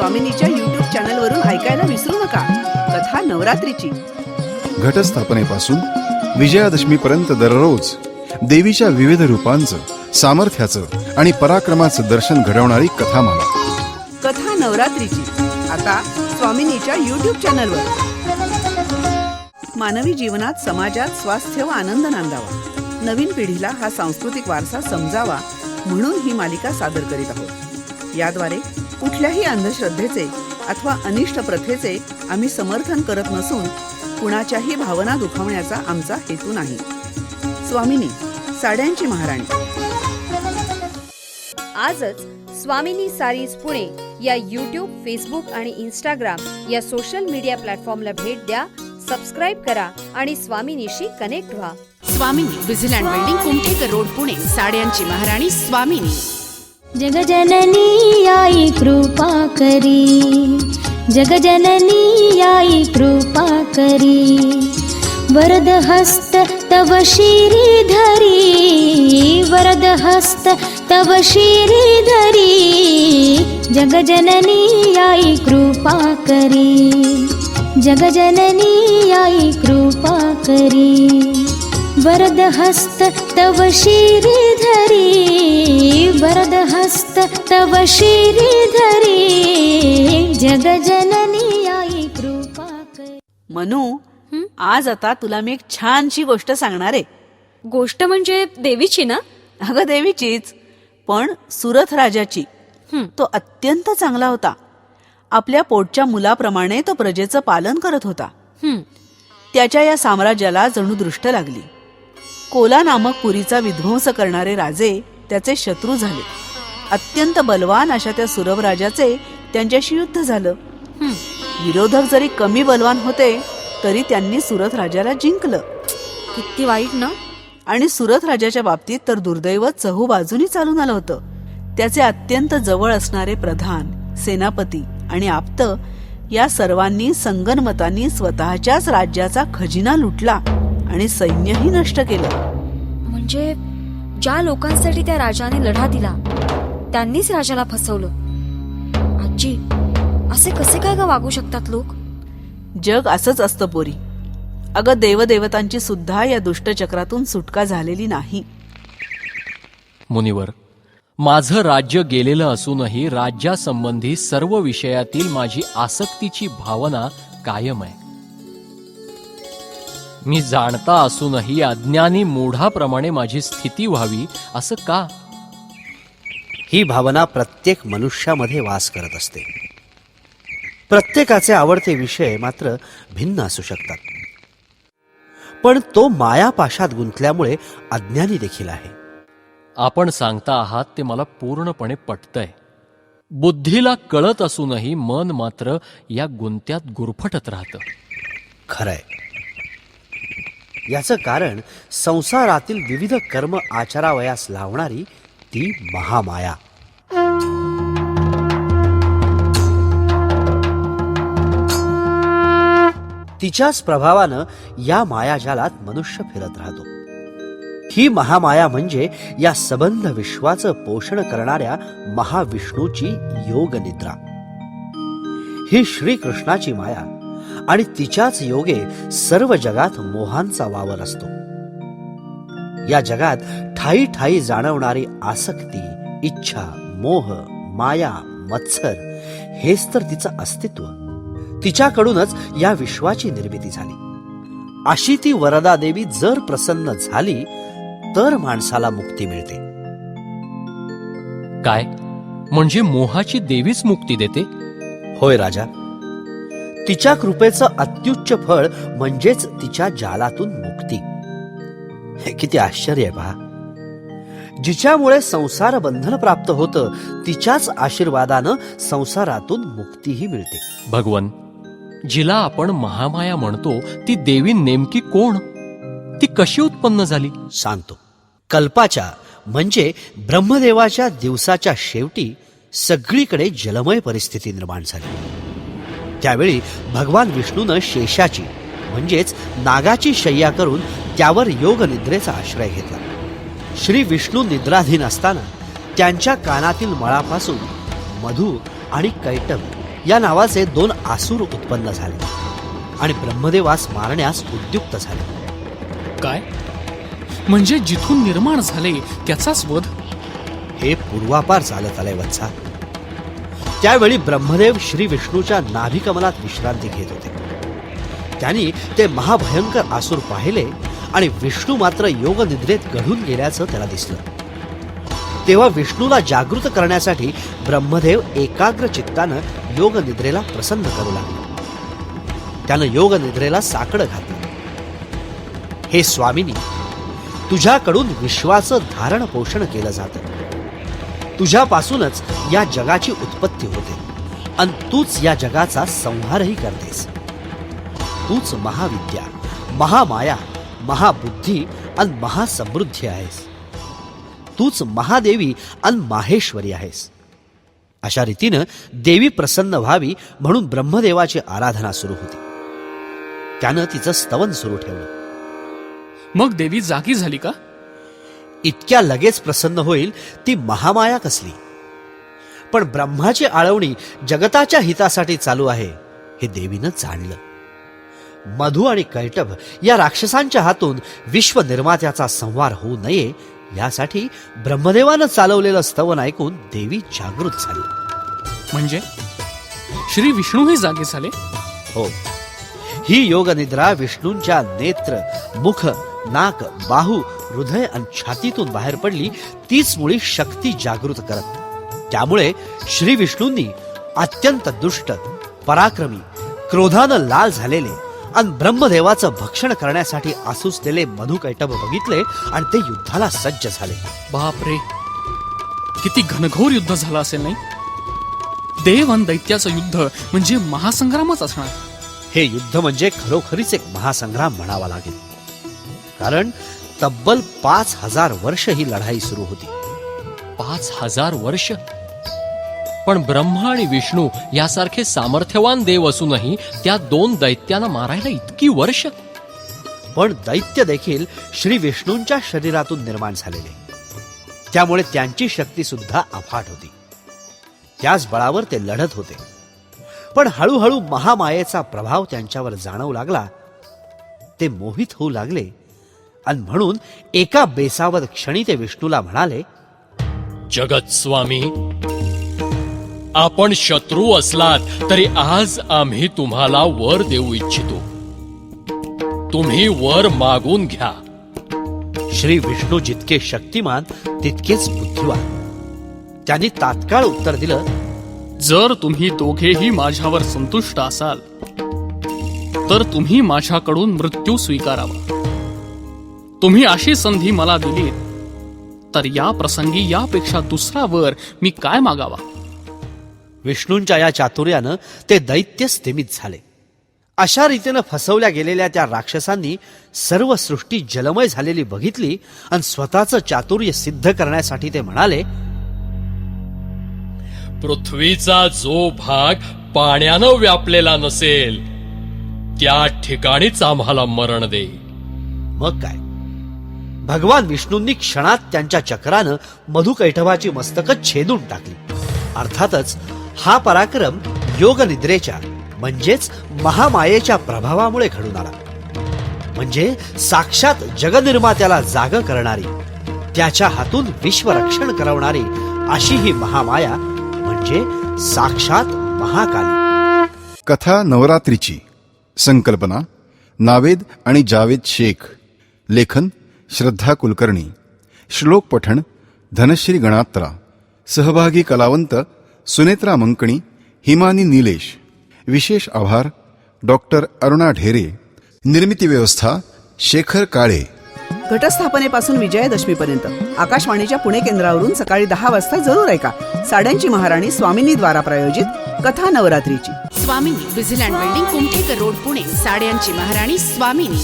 स्वामिनीच्या YouTube चॅनलवरून ऐकायला विसरू नका. कथा नवरात्रीची. घटस्थापनेपासून विजयादशमीपर्यंत दररोज देवीच्या विविध रूपांचं, सामर्थ्याचं आणि पराक्रमाचं दर्शन घडवणारी कथामाला. कथा नवरात्रीची आता स्वामिनीच्या YouTube चॅनलवर. मानवी जीवनात, समाजात स्वास्थ्य व आनंद नांदावा, नवीन पिढीला हा सांस्कृतिक वारसा समजावा म्हणून ही मालिका सादर करीत आहोत. याद्वारे कुठल्याही अंधश्रद्धेचे अथवा अनिष्ट प्रथेचे आम्ही समर्थन करत नसून कुणाच्याही भावना दुखावण्याचा आमचा हेतू नाही. स्वामिनी, साड्यांची महाराणी. आजच स्वामिनी सारीज पुणे या YouTube, फेसबुक आणि इंस्टाग्राम या सोशल मीडिया प्लॅटफॉर्मला भेट द्या, सबस्क्राईब करा आणि स्वामिनीशी कनेक्ट व्हा. स्वामिनी, विझिलँड बिल्डिंग, कुमठेकर रोड, पुणे. साड्यांची महाराणी स्वामिनी. जगजननी आई कृपा करी, जगजननी आई कृपा करी, वरद हस्त तव श्रीधरी, वरद हस्त तव श्रीधरी, जगजननी आई कृपा करी, जगजननी आई कृपा करी, वरद हस्त तव श्रीधरी, वरद हस्त तव श्रीधरी, जगजननी आई कृपा करी. मनू, आज आता तुला मी एक छानशी गोष्ट सांगणार आहे. गोष्ट म्हणजे देवीची ना? अगं देवीचीच, पण सुरथ राजाची. तो अत्यंत चांगला होता. आपल्या पोटच्या मुलाप्रमाणे तो प्रजेचं पालन करत होता. त्याच्या या साम्राज्याला जणू दृष्ट लागली. कोला नामक पुरीचा विध्वंस करणारे राजे त्याचे शत्रू झाले. अत्यंत बलवान अशा त्या सुरभ राजाचे त्यांच्याशी युद्ध झालं. विरोधक जरी कमी बलवान होते तरी त्यांनी सुरथ राजाला जिंकलं. किती वाईट ना. आणि सुरथ राजाच्या बाबतीत तर दुर्दैव चहूबाजूनी चालून आलं होतं. त्याचे अत्यंत जवळ असणारे प्रधान, सेनापती आणि आप्त या सर्वांनी संगनमतांनी स्वतःच्याच राज्याचा खजिना लुटला आणि सैन्यही नष्ट केलं. म्हणजे ज्या लोकांसाठी त्या राजाने लढा दिला त्यांनीच राजाला फसवलं. आजी, असे कसे काय ग वागू शकतात लोक? जग असंच असतं पोरी. अगं देवदेवतांची सुद्धा या दुष्टचक्रातून सुटका झालेली नाही. मुनिवर, माझं राज्य गेलेलं असूनही राज्यासंबंधी सर्व विषयातील माझी आसक्तीची भावना कायम आहे. मी जाणता असूनही अज्ञानी मूढाप्रमाणे माझी स्थिती व्हावी असं का? ही भावना प्रत्येक मनुष्यामध्ये वास करत असते. प्रत्येकाचे आवडते विषय मात्र भिन्न असू शकतात. पण तो मायापाशात गुंतल्यामुळे अज्ञानी देखील आहे. आपण सांगता आहात ते मला पूर्णपणे पटतंय. बुद्धीला कळत असूनही मन मात्र या गुंत्यात गुरफटत राहतं. खरंय. याचं कारण संसारातील विविध कर्म आचारावयास लावणारी ती महामाया. तिच्याच प्रभावानं या मायाजालात मनुष्य फिरत राहतो. ही महामाया म्हणजे या सबंध विश्वाचं पोषण करणाऱ्या महाविष्णूची योग निद्रा. ही श्रीकृष्णाची माया आणि तिच्याच योगे सर्व जगात मोहांचा वावर असतो. या जगात ठाई ठाई जाणवणारी आसक्ती, इच्छा, मोह, माया, मत्सर हेच तर तिचं अस्तित्व. तिच्याकडूनच या विश्वाची निर्मिती झाली. अशी ती वरदा देवी जर प्रसन्न झाली तर माणसाला मुक्ती मिळते. काय म्हणजे मोहाची देवीच मुक्ती देते? होय राजा. तिच्या कृपेचं अत्युच्च फळ म्हणजेच तिच्या जालातून मुक्ती. हे किती आश्चर्य आहे पहा. जिच्यामुळे संसार बंधन प्राप्त होतं तिच्याच आशीर्वादानं संसारातून मुक्तीही मिळते. भगवन, जिला आपण महामाया म्हणतो ती देवी नेमकी कोण? ती कशी उत्पन्न झाली? सांगतो. कल्पाच्या म्हणजे ब्रह्मदेवाच्या दिवसाच्या शेवटी सगळीकडे जलमय परिस्थिती निर्माण झाली. त्यावेळी भगवान विष्णूनं शेषाची म्हणजेच नागाची शय्या करून त्यावर योग निद्रेचा आश्रय घेतला. श्री विष्णू निद्राधीन असताना त्यांच्या कानातील मळापासून मधु आणि कैटभ या नावाचे 2 आसुर उत्पन्न झाले आणि ब्रह्मदेवास मारण्यास उद्युक्त झाले. काय म्हणजे जिथून निर्माण झाले त्याचाच वध? हे पूर्वापार चालत आलंय वत्सा. त्यावेळी ब्रह्मदेव श्री विष्णूच्या नाभिकमलात विश्रांती घेत होते. त्यांनी ते महाभयंकर आसुर पाहिले आणि विष्णू मात्र योग निद्रेत गढून गेल्याचं त्याला दिसलं. तेव्हा विष्णूला जागृत करण्यासाठी ब्रह्मदेव एकाग्र चित्तानं योग निद्रेला प्रसन्न करू लागले. त्यानं योग निद्रेला साकडं घातलं. हे स्वामिनी, तुझ्याकडून विश्वाचं धारण पोषण केलं जातं. तुझ्यापासूनच या जगाची उत्पत्ती होते आणि तूच या जगाचा संहारही करतेस. तूच महाविद्या, महामाया, महाबुद्धी आणि महासमृद्धी आहेस. तूच महादेवी आणि माहेश्वरी आहेस. अशा रीतीनं देवी प्रसन्न व्हावी म्हणून ब्रह्मदेवाची आराधना सुरू होती. त्यानं तिचं स्तवन सुरू ठेवलं. मग देवी जागी झाली का? इतक्या लगेच प्रसन्न होईल ती महामाया कसली? पण ब्रह्माची आळवणी जगताच्या हितासाठी चालू आहे हे देवीनं जाणलं. मधु आणि कैटभ या राक्षसांच्या हातून विश्व निर्मात्याचा संहार होऊ नये यासाठी ब्रह्मदेवानं चालवलेलं स्तवन ऐकून देवी जागृत झाली. म्हणजे श्री विष्णूही जागे झाले? हो, ही योगनिद्रा विष्णूंच्या नेत्र, मुख, नाक, बाहू, हृदय आणि छातीतून बाहेर पडली. तीच मुळी शक्ती जागृत करत. त्यामुळे श्री विष्णूंनी अत्यंत दुष्ट, पराक्रमी, क्रोधानं लाल झालेले आणि ब्रह्मदेवाचं भक्षण करण्यासाठी आसुसलेले मधुकैटभ बघितले आणि ते युद्धाला सज्ज झाले. बापरे, किती घनघोर युद्ध झालं असेल नाही? देव आणि दैत्याचं युद्ध म्हणजे महासंग्रामच असणार. हे युद्ध म्हणजे खरोखरीच एक महासंग्राम म्हणावा लागेल. कारण तब्बल 5000 वर्ष ही लढाई सुरू होती. 5000 वर्ष? पण ब्रह्मा आणि विष्णू यासारखे सामर्थ्यवान देव असूनही त्या 2 दैत्यांना मारायला इतकी वर्ष? पण दैत्य देखील श्री विष्णूंच्या शरीरातून निर्माण झालेले. त्यामुळे त्यांची शक्ती सुद्धा अफाट होती. त्याच बळावर ते लढत होते. पण हळूहळू महामायेचा प्रभाव त्यांच्यावर जाणवू लागला. ते मोहित होऊ लागले आणि म्हणून एका बेसावध क्षणी ते विष्णूला म्हणाले, जगत स्वामी, आपण शत्रू असलात तरी आज आम्ही तुम्हाला वर देऊ इच्छितो. तुम्ही वर मागून घ्या. श्री विष्णू जितके शक्तिमान तितकेच बुद्धिवान. त्यांनी तात्काळ उत्तर दिलं, जर तुम्ही दोघेही माझ्यावर संतुष्ट असाल तर तुम्ही माझ्याकडून मृत्यू स्वीकारावा. तुम्ही अशी संधी मला दिलीत तर या प्रसंगी यापेक्षा दुसरा वर मी काय मागावा? विष्णूंच्या या चातुर्यानं ते दैत्य स्थिमित झाले. अशा रीतीनं फसवल्या गेलेल्या त्या राक्षसांनी सर्व सृष्टी जलमय झालेली बघितली आणि स्वतःचं चातुर्य सिद्ध करण्यासाठी ते म्हणाले, पृथ्वीचा जो भाग पाण्यानं व्यापलेला नसेल त्या ठिकाणीच आम्हाला मरण दे. मग काय, भगवान विष्णूंनी क्षणात त्यांच्या चक्रानं मधुकैटभाची मस्तकं छेदून टाकली. अर्थातच हा पराक्रम योग निद्रेच्या म्हणजेच महामायेच्या प्रभावामुळे घडून आला. म्हणजे साक्षात जगनिर्मात्याला जाग करणारी, त्याच्या हातून विश्वरक्षण करवणारी अशी ही महामाया म्हणजे साक्षात महाकाली. कथा नवरात्रीची संकल्पना नावेद आणि जावेद शेख. लेखन श्रद्धा कुलकर्णी. श्लोक पठण धनश्री गणात्रा. सहभागी कलावंत सुनेत्रा मंकणी, हिमानी निलेश. विशेष आभार डॉक्टर अरुणा ढेरे. निर्मिती व्यवस्था शेखर काळे. घटस्थापनेपासून विजयादशमीपर्यंत आकाशवाणीच्या पुणे केंद्रावरून सकाळी 10 वाजता जरूर ऐका साड्यांची महाराणी स्वामिनी द्वारा प्रायोजित कथा नवरात्रीची. स्वामिनी, विझिलँड बिल्डिंग, कुमठेकर रोड, पुणे. साड्यांची महाराणी स्वामिनी.